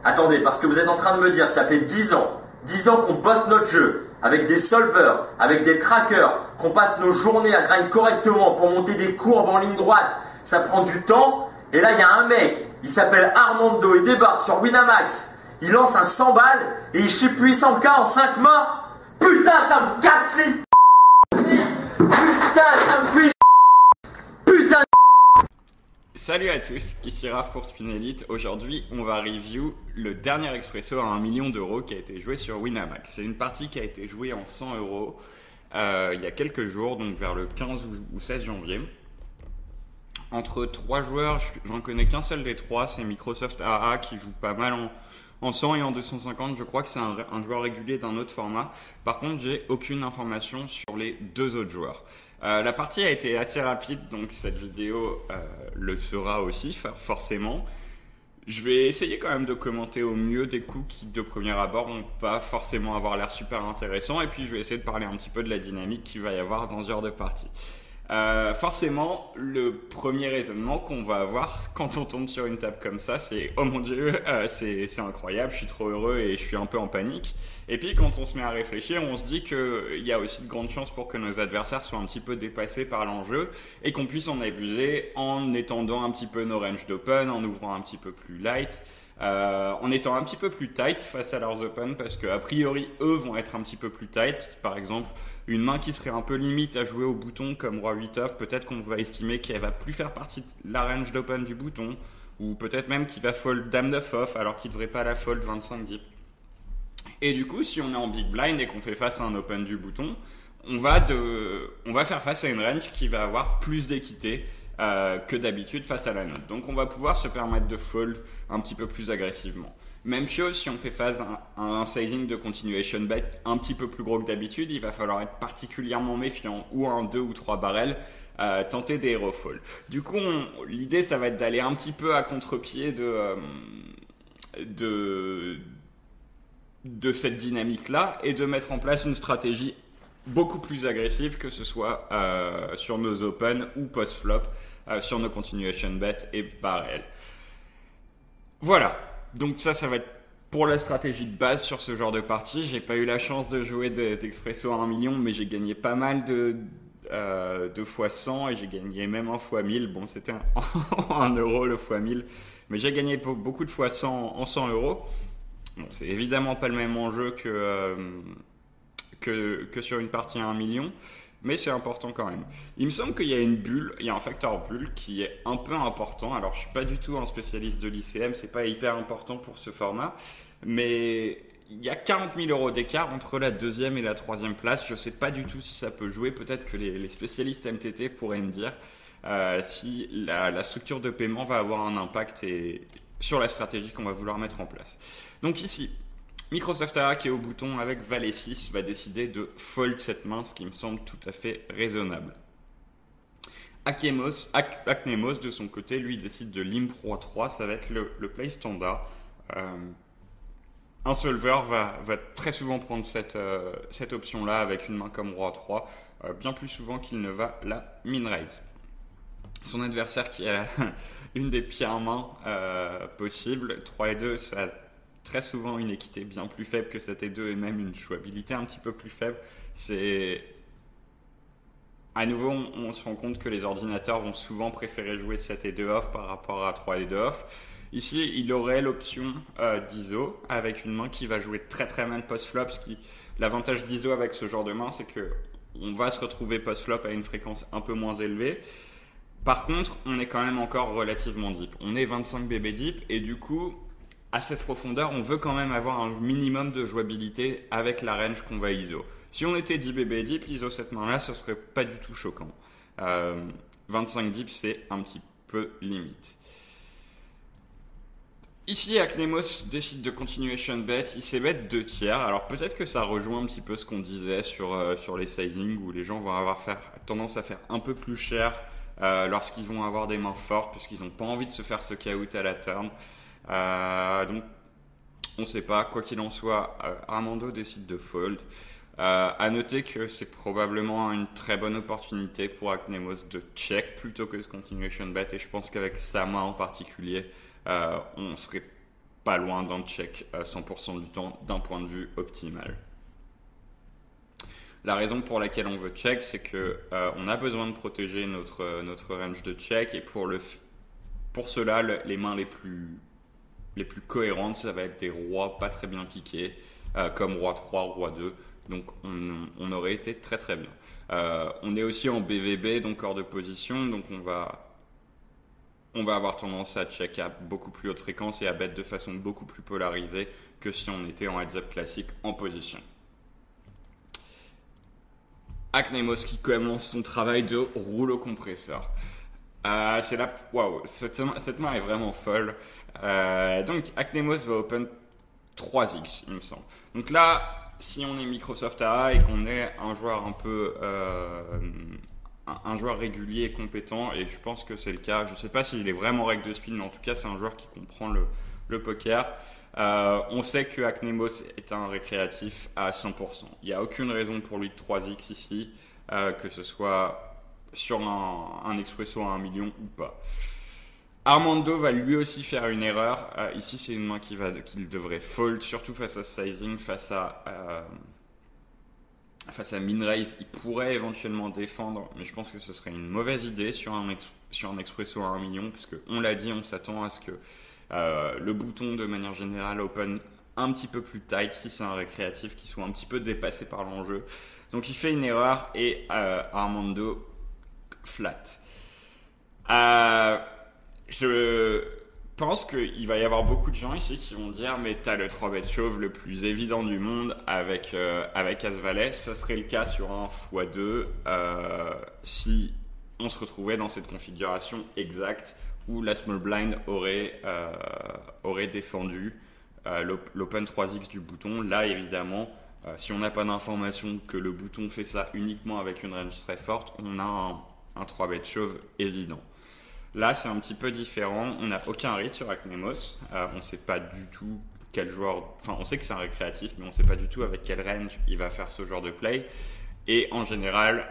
Attendez, parce que vous êtes en train de me dire, ça fait 10 ans qu'on bosse notre jeu, avec des solvers, avec des trackers, qu'on passe nos journées à grind correctement pour monter des courbes en ligne droite. Ça prend du temps, et là il y a un mec, il s'appelle Armando, il débarque sur Winamax, il lance un 100 balles, et il chip 800K en 5 mains. Putain, ça me casse les... Putain, ça me fait... Putain. Salut à tous, ici Raph pour Spin Elite. Aujourd'hui, on va review le dernier expresso à 1 million d'euros qui a été joué sur Winamax. C'est une partie qui a été jouée en 100 euros il y a quelques jours, donc vers le 15 ou 16 janvier. Entre 3 joueurs, j'en connais qu'un seul des 3, c'est Microsoft AA qui joue pas mal en 100 et en 250. Je crois que c'est un joueur régulier d'un autre format. Par contre, j'ai aucune information sur les deux autres joueurs. La partie a été assez rapide, donc cette vidéo le sera aussi, forcément. Je vais essayer quand même de commenter au mieux des coups qui, de premier abord, vont pas forcément avoir l'air super intéressants. Et puis, je vais essayer de parler un petit peu de la dynamique qu'il va y avoir dans ce genre de partie. Forcément, le premier raisonnement qu'on va avoir quand on tombe sur une table comme ça, c'est oh mon dieu, c'est incroyable, je suis trop heureux et je suis un peu en panique. Et puis quand on se met à réfléchir, on se dit qu'il y a aussi de grandes chances pour que nos adversaires soient un petit peu dépassés par l'enjeu et qu'on puisse en abuser en étendant un petit peu nos ranges d'open, en ouvrant un petit peu plus light. En étant un petit peu plus tight face à leurs open parce que a priori eux vont être un petit peu plus tight. Par exemple, une main qui serait un peu limite à jouer au bouton comme roi 8 off, peut-être qu'on va estimer qu'elle va plus faire partie de la range d'open du bouton, ou peut-être même qu'il va fold dame 9 off alors qu'il ne devrait pas la fold 25 deep. Et du coup, si on est en big blind et qu'on fait face à un open du bouton, on va faire face à une range qui va avoir plus d'équité que d'habitude face à la note. Donc on va pouvoir se permettre de fold un petit peu plus agressivement. Même chose si on fait face à un sizing de continuation bet un petit peu plus gros que d'habitude, il va falloir être particulièrement méfiant, ou un 2 ou 3 barrels, tenter des hero fall. Du coup, l'idée ça va être d'aller un petit peu à contre-pied de cette dynamique-là et de mettre en place une stratégie beaucoup plus agressive, que ce soit sur nos open ou post-flop, sur nos continuation bet et barrel. Voilà, donc ça va être pour la stratégie de base sur ce genre de partie. J'ai pas eu la chance de jouer d'expresso à 1 million, mais j'ai gagné pas mal de fois 100 et j'ai gagné même un fois 1000. Bon, c'était un euro le fois 1000, mais j'ai gagné beaucoup de fois 100 en 100 euros. Bon, c'est évidemment pas le même enjeu que sur une partie à 1 million, mais c'est important quand même. Il me semble qu'il y a une bulle, il y a un facteur bulle qui est un peu important. Alors je suis pas du tout un spécialiste de l'ICM, c'est pas hyper important pour ce format, mais il y a 40 000 euros d'écart entre la deuxième et la troisième place. Je sais pas du tout si ça peut jouer, peut-être que les spécialistes MTT pourraient me dire si la structure de paiement va avoir un impact sur la stratégie qu'on va vouloir mettre en place. Donc ici, Microsoft AA qui est au bouton avec valet 6 va décider de fold cette main, ce qui me semble tout à fait raisonnable. Aknemos de son côté, lui décide de limp roi 3, ça va être le play standard. Un solver va très souvent prendre cette option-là avec une main comme roi 3, bien plus souvent qu'il ne va la min raise. Son adversaire qui a une des pires mains possibles, 3 et 2, ça a très souvent une équité bien plus faible que 7 et 2 et même une jouabilité un petit peu plus faible. À nouveau, on se rend compte que les ordinateurs vont souvent préférer jouer 7 et 2 off par rapport à 3 et 2 off. Ici, il aurait l'option d'ISO avec une main qui va jouer très très mal post-flop. L'avantage d'ISO avec ce genre de main, c'est qu'on va se retrouver post-flop à une fréquence un peu moins élevée. Par contre, on est quand même encore relativement deep. On est 25 BB deep et du coup, à cette profondeur, on veut quand même avoir un minimum de jouabilité avec la range qu'on va ISO. Si on était 10 BB deep, ISO cette main-là, ce serait pas du tout choquant. 25 deep, c'est un petit peu limite. Ici, Aknemos décide de continuation bet. Il s'est bet 2 tiers. Alors peut-être que ça rejoint un petit peu ce qu'on disait sur les sizing où les gens vont avoir tendance à faire un peu plus cher lorsqu'ils vont avoir des mains fortes puisqu'ils n'ont pas envie de se faire ce out à la turn. Donc on ne sait pas, quoi qu'il en soit, Armando décide de fold. À noter que c'est probablement une très bonne opportunité pour Aknemos de check plutôt que de continuation bet et je pense qu'avec sa main en particulier on serait pas loin d'un check 100% du temps d'un point de vue optimal. La raison pour laquelle on veut check, c'est que on a besoin de protéger notre range de check, et pour cela, les mains les plus cohérentes, ça va être des rois pas très bien kickés, comme roi 3, roi 2. Donc on aurait été très très bien. On est aussi en BVB, donc hors de position, donc on va avoir tendance à check à beaucoup plus haute fréquence et à bet de façon beaucoup plus polarisée que si on était en heads-up classique en position. Aknemos qui commence son travail de rouleau compresseur. C'est là, waouh, cette main est vraiment folle. Donc Aknemos va open 3x, il me semble. Donc là, si on est Microsoft AA et qu'on est un joueur un peu un joueur régulier et compétent, et je pense que c'est le cas. Je ne sais pas s'il est vraiment règle de speed, mais en tout cas c'est un joueur qui comprend le poker. On sait que Aknemos est un récréatif à 100%. Il n'y a aucune raison pour lui de 3x ici, que ce soit sur un expresso à 1 million ou pas. Armando va lui aussi faire une erreur. Ici c'est une main qu'il devrait fold, surtout face à sizing, face à min raise. Il pourrait éventuellement défendre, mais je pense que ce serait une mauvaise idée sur un expresso à 1 million, puisque on l'a dit, on s'attend à ce que le bouton de manière générale open un petit peu plus tight si c'est un récréatif qui soit un petit peu dépassé par l'enjeu. Donc il fait une erreur et Armando flat. Je pense qu'il va y avoir beaucoup de gens ici qui vont dire mais t'as le 3-bet chauve le plus évident du monde avec As-Valet. Ce serait le cas sur un x2 si on se retrouvait dans cette configuration exacte où la small blind aurait défendu l'open 3x du bouton. Là évidemment, si on n'a pas d'information que le bouton fait ça uniquement avec une range très forte, on a un 3-bet chauve évident. Là, c'est un petit peu différent. On n'a aucun read sur Aknemos. On ne sait pas du tout quel joueur. Enfin, on sait que c'est un récréatif, mais on ne sait pas du tout avec quel range il va faire ce genre de play. Et en général,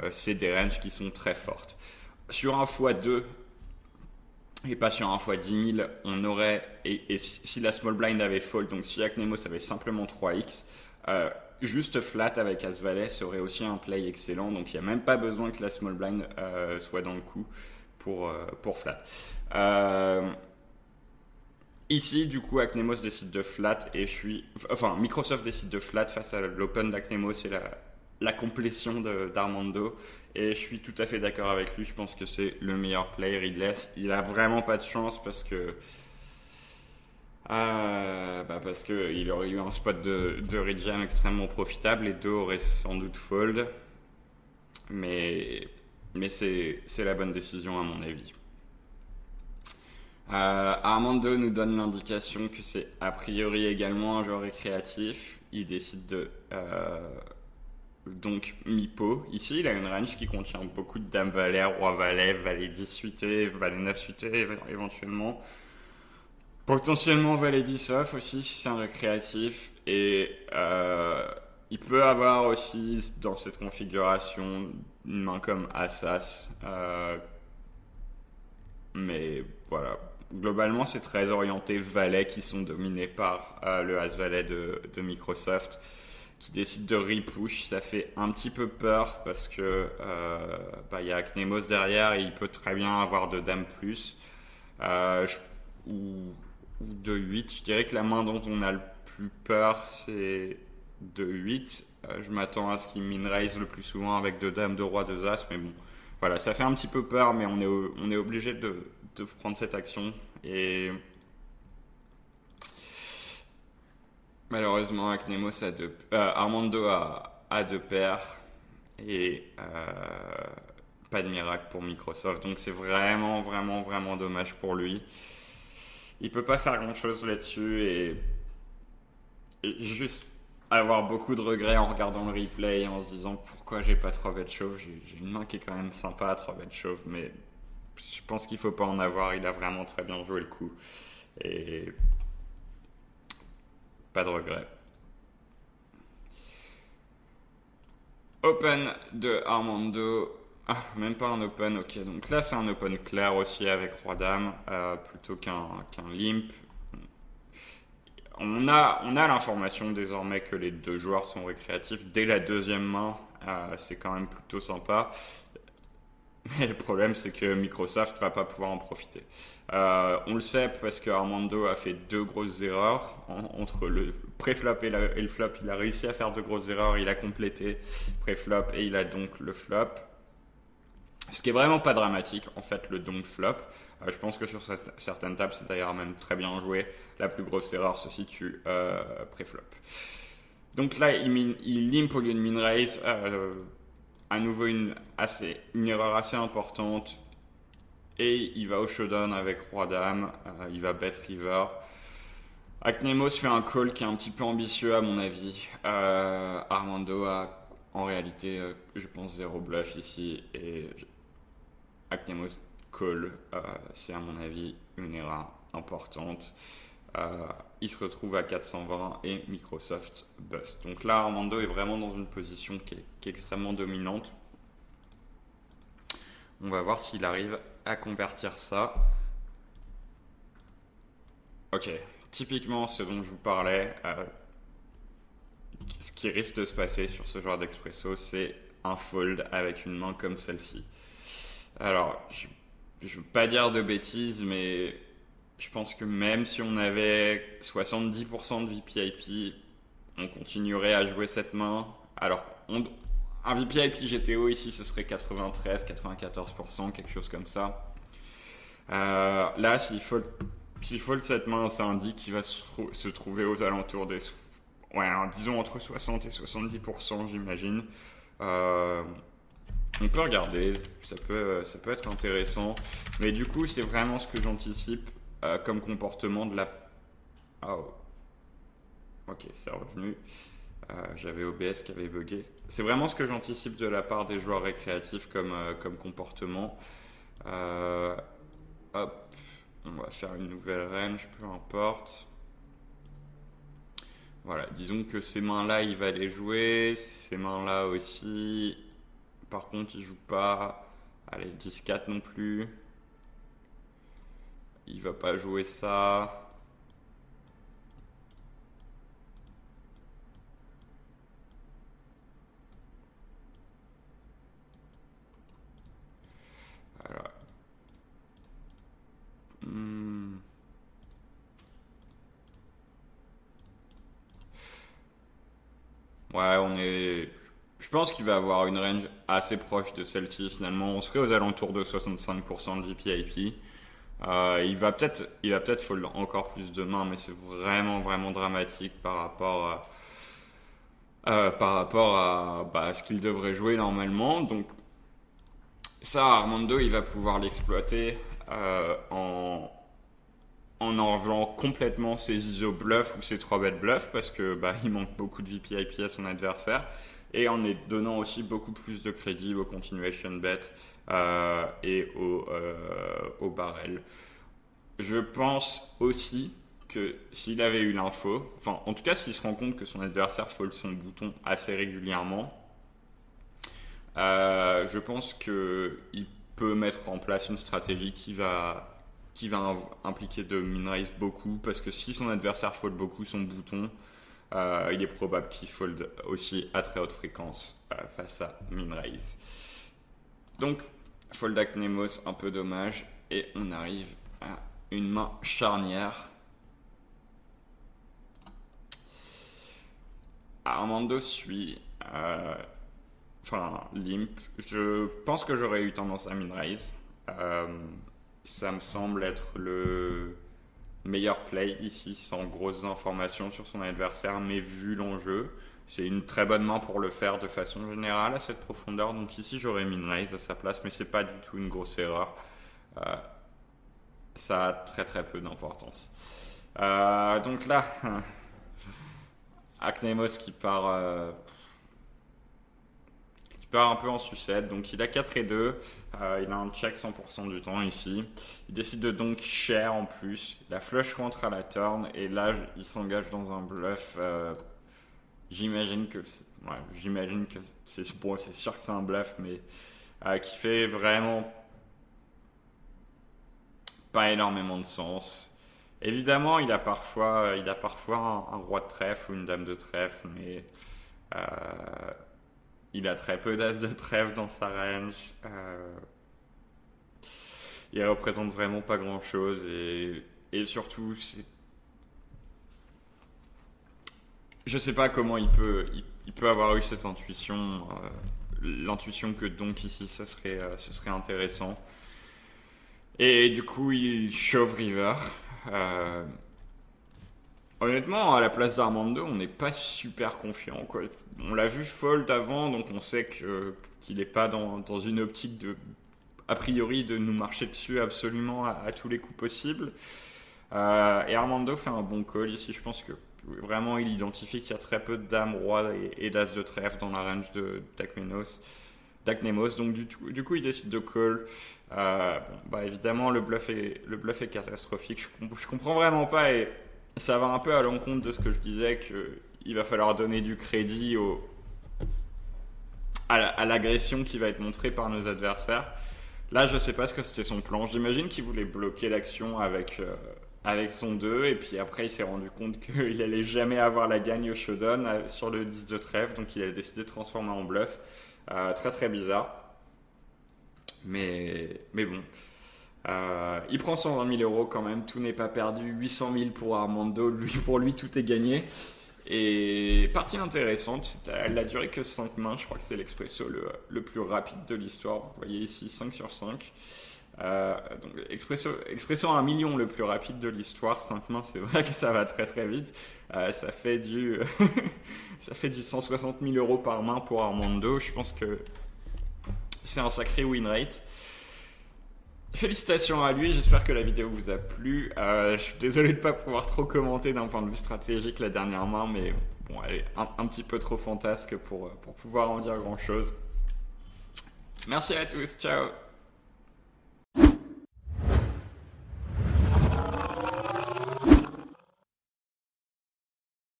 c'est des ranges qui sont très fortes. Sur un x2 et pas sur un x10 000, on aurait. Et si la small blind avait fold, donc si Aknemos avait simplement 3x, juste flat avec As-Valet serait aussi un play excellent. Donc il n'y a même pas besoin que la small blind soit dans le coup pour flat. Ici, du coup, Aknemos décide de flat et Microsoft décide de flat face à l'open d'Aknemos et la complétion d'Armando. Et je suis tout à fait d'accord avec lui. Je pense que c'est le meilleur play readless. Il a vraiment pas de chance parce que il aurait eu un spot de read jam extrêmement profitable. Les deux auraient sans doute fold. Mais c'est la bonne décision à mon avis. Armando nous donne l'indication que c'est a priori également un joueur récréatif. Il décide de donc mi-pot. Ici, il a une range qui contient beaucoup de dames valet, roi valet, valet 10 suité, valet 9 suité éventuellement. Potentiellement valet 10 off aussi si c'est un récréatif. Et il peut avoir aussi dans cette configuration une main comme As-As. Mais voilà. Globalement, c'est très orienté valet qui sont dominés par le As-Valet de Microsoft qui décide de repush. Ça fait un petit peu peur parce que y a Aknemos derrière et il peut très bien avoir de dames plus ou de 8. Je dirais que la main dont on a le plus peur c'est de 8. Je m'attends à ce qu'il min raise le plus souvent avec deux dames, deux rois, deux as, mais bon. Voilà, ça fait un petit peu peur, mais on est obligé de prendre cette action. Et malheureusement, Aknemos Armando a deux paires et pas de miracle pour Microsoft. Donc c'est vraiment, vraiment, vraiment dommage pour lui. Il peut pas faire grand-chose là-dessus et juste avoir beaucoup de regrets en regardant le replay et en se disant pourquoi j'ai pas 3-bet chauve. J'ai une main qui est quand même sympa à 3-bet chauve, mais je pense qu'il faut pas en avoir. Il a vraiment très bien joué le coup et pas de regrets. Open de Armando. Même pas un open, ok. Donc là c'est un open clair aussi avec roi dame plutôt qu'un limp. On a l'information désormais que les deux joueurs sont récréatifs dès la deuxième main. C'est quand même plutôt sympa. Mais le problème, c'est que Microsoft va pas pouvoir en profiter. On le sait parce que Armando a fait deux grosses erreurs. Entre le pré-flop et le flop, il a réussi à faire deux grosses erreurs. Il a complété pré-flop et il a donc le flop. Ce qui est vraiment pas dramatique, en fait, le donc flop. Je pense que sur certaines tables, c'est d'ailleurs même très bien joué. La plus grosse erreur se situe pré-flop. Donc là, il limp au lieu de min raise. À nouveau une erreur assez importante. Et il va au showdown avec roi-dame. Il va bet river. Aknemos fait un call qui est un petit peu ambitieux à mon avis. Armando a en réalité, je pense, zéro bluff ici. Et Aknemos call, c'est à mon avis une erreur importante. Il se retrouve à 420 et Microsoft bust. Donc là, Armando est vraiment dans une position qui est extrêmement dominante. On va voir s'il arrive à convertir ça. Ok, typiquement ce dont je vous parlais, ce qui risque de se passer sur ce genre d'expresso, c'est un fold avec une main comme celle-ci. Alors, je ne veux pas dire de bêtises, mais je pense que même si on avait 70% de VPIP, on continuerait à jouer cette main. Alors, un VPIP GTO ici, ce serait 93, 94%, quelque chose comme ça. Là, s'il fold cette main, ça indique qu'il va se trouver aux alentours des... Ouais, disons entre 60 et 70%, j'imagine. On peut regarder, ça peut être intéressant. Mais du coup, c'est vraiment ce que j'anticipe comme comportement de la... Oh. Ok, c'est revenu. J'avais OBS qui avait bugué. C'est vraiment ce que j'anticipe de la part des joueurs récréatifs comme comportement. Hop, on va faire une nouvelle range, peu importe. Voilà, disons que ces mains-là, il va les jouer. Ces mains-là aussi. Par contre, il joue pas. Allez, 10-4 non plus. Il va pas jouer ça. Voilà. Ouais, je pense qu'il va avoir une range assez proche de celle-ci finalement. On serait aux alentours de 65% de VPIP. Il va peut-être fold encore plus de mains, mais c'est vraiment vraiment dramatique par rapport à ce qu'il devrait jouer normalement. Donc ça, Armando, il va pouvoir l'exploiter en enlevant complètement ses ISO bluff ou ses 3 bet bluff parce que il manque beaucoup de VPIP à son adversaire et en donnant aussi beaucoup plus de crédit au continuation bet et au barrel. Je pense aussi que s'il avait eu l'info, enfin en tout cas s'il se rend compte que son adversaire fold son bouton assez régulièrement, je pense qu'il peut mettre en place une stratégie qui va impliquer de min-raise beaucoup parce que si son adversaire fold beaucoup son bouton, il est probable qu'il fold aussi à très haute fréquence face à min-raise. Donc fold Aknemos, un peu dommage, et on arrive à une main charnière. Armando suit limp. Je pense que j'aurais eu tendance à min-raise. Ça me semble être le meilleur play ici, sans grosses informations sur son adversaire, mais vu l'enjeu, c'est une très bonne main pour le faire de façon générale à cette profondeur. Donc ici, j'aurais min-raise à sa place, mais c'est pas du tout une grosse erreur. Ça a très très peu d'importance. Donc là, Aknemos qui part un peu en sucette. Donc il a 4 et 2. Il a un check 100% du temps ici. Il décide de donc share en plus. La flush rentre à la turn et là il s'engage dans un bluff. J'imagine que c'est sûr que c'est un bluff, mais qui fait vraiment pas énormément de sens. Évidemment, il a parfois un roi de trèfle ou une dame de trèfle, mais euh, il a très peu d'as de trèfle dans sa range. Il représente vraiment pas grand-chose et surtout, je sais pas comment il peut avoir eu cette intuition, l'intuition que donc ici, ce serait intéressant. Et du coup, il shove river. Euh, Honnêtement, à la place d'Armando, on n'est pas super confiant, quoi. On l'a vu fold avant, donc on sait qu'il n'est pas dans une optique a priori, de nous marcher dessus absolument à tous les coups possibles. Et Armando fait un bon call ici. Je pense que vraiment, il identifie qu'il y a très peu de dames, rois et d'as de trèfle dans la range d'Aknemos. Donc du coup, il décide de call. Évidemment, le bluff est catastrophique. Je comprends vraiment pas, et ça va un peu à l'encontre de ce que je disais, qu'il va falloir donner du crédit à l'agression qui va être montrée par nos adversaires. Là, je sais pas ce que c'était son plan. J'imagine qu'il voulait bloquer l'action avec son 2, et puis après il s'est rendu compte qu'il allait jamais avoir la gagne au showdown sur le 10 de trèfle, donc il a décidé de transformer en bluff. Très très bizarre. Mais bon. Il prend 120 000 € quand même, tout n'est pas perdu. 800 000 pour Armando, pour lui tout est gagné. Et partie intéressante, elle a duré que 5 mains, je crois que c'est l'expresso le plus rapide de l'histoire. Vous voyez ici 5 sur 5. Donc expresso à 1 million le plus rapide de l'histoire, 5 mains, c'est vrai que ça va très très vite. Ça fait du 160 000 € par main pour Armando. Je pense que c'est un sacré win rate. Félicitations à lui, j'espère que la vidéo vous a plu. Je suis désolé de ne pas pouvoir trop commenter d'un point de vue stratégique la dernière main, mais bon, elle est un petit peu trop fantasque pour pouvoir en dire grand chose. Merci à tous, ciao.